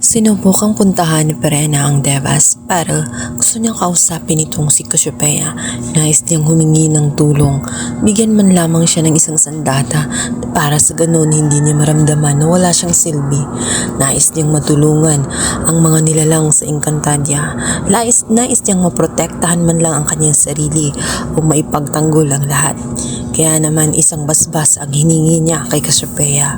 Sinubukang puntahan ni Perena ang Devas pero gusto niyang kausapin itong si Cassiopeia. Nais niyang humingi ng tulong. Bigyan man lamang siya ng isang sandata para sa ganun hindi niya maramdaman na wala siyang silbi. Nais niyang matulungan ang mga nilalang sa Encantadia. Nais niyang maprotektahan man lang ang kanyang sarili o maipagtanggol ang lahat. Kaya naman isang basbas ang hiningi niya kay Cassiopeia.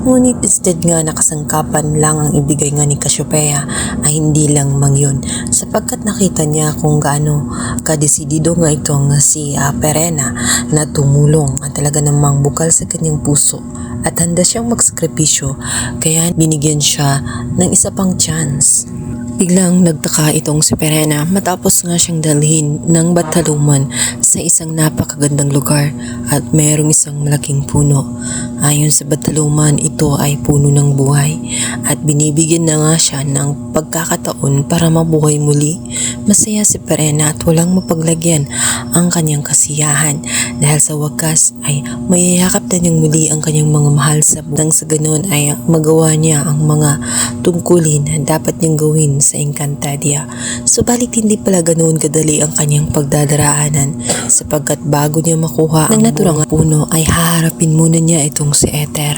Ngunit instead nga nakasangkapan lang ang ibigay nga ni Cassiopeia ay hindi lang mang yun, sapagkat nakita niya kung gaano kadesidido nga itong si Perena na tumulong at talaga namang bukal sa kanyang puso at handa siyang magsakripisyo, kaya binigyan siya ng isa pang chance. Biglang nagtaka itong si Perena matapos nga siyang dalhin ng bataluman sa isang napakagandang lugar at mayroong isang malaking puno. Ayon sa bataluman, ito ay puno ng buhay at binibigyan na nga siya ng pagkakataon para mabuhay muli. Masaya si Perena at walang mapaglagyan ang kanyang kasiyahan dahil sa wakas ay mayayakap na niyang muli ang kanyang mga mahal nang sa ganun ay magawa niya ang mga tungkulin na dapat niyang gawin sa Encantadia. Subalit hindi pala ganoon kadali ang kanyang pagdadaraanan, sapagkat bago niya makuha ang naturang puno ay haharapin muna niya itong si Ether.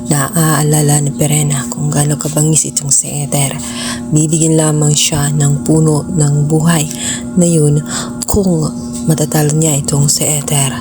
Naaalala ni Perena kung gaano kabangis itong si Ether. Bibigyan lamang siya ng puno ng buhay na yun kung matatalo niya itong si Ether.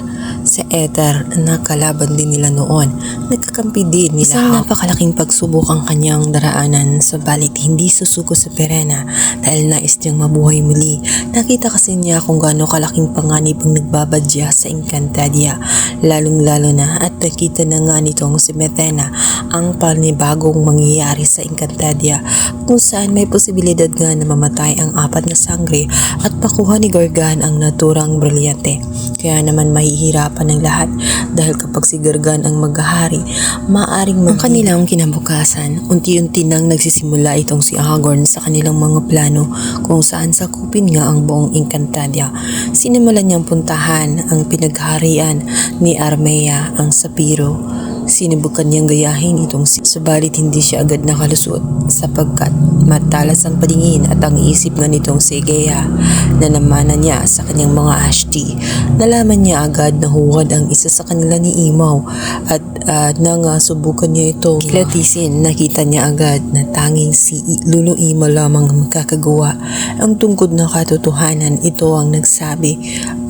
Si Ether na kalaban din nila noon, nagkakampi din nila. Isang napakalaking pagsubok ang kanyang daraanan, subalit hindi susuko sa Perena dahil nais niyang mabuhay muli. Nakita kasi niya kung gaano kalaking panganib ang nagbabadya sa Encantadia, lalong-lalo na at nakita na nga nitong si Methena ang panibagong mangyayari sa Encantadia, kung saan may posibilidad nga na mamatay ang apat na sangre at makuha ni Gargan ang naturang brilyante. Kaya naman mahihirapan ng lahat dahil kapag si Gargan ang maghahari, maaaring ang kanilang kinabukasan. Unti-unti nang nagsisimula itong si Aragorn sa kanilang mga plano kung saan sakupin nga ang buong Encantadia. Sinimulan niyang puntahan ang pinagharian ni Armea, ang Sapiro. Sinubukan niyang gayahin itong subalit hindi siya agad nakalusot sapagkat matalas ang paningin at ang isip nga nitong si Gea na namana niya sa kanyang mga ashti. Nalaman niya agad na huwad ang isa sa kanila ni Imaw at nang subukan niya ito kilatisin, nakita niya agad na tanging si Lulu Imaw lamang ang magkakagawa. Ang tungkod na katotohanan, ito ang nagsabi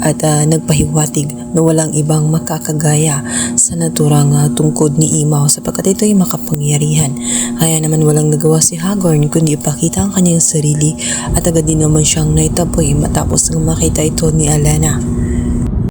at nagpahiwatig na walang ibang makakagaya sa naturang tungkod ni Imaw sapagkat ito ay makapangyarihan. Kaya naman walang nagawa si Aragorn kundi ipakita ang kanyang sarili at agad din naman siyang naitapoy matapos ng makita ito ni Alana.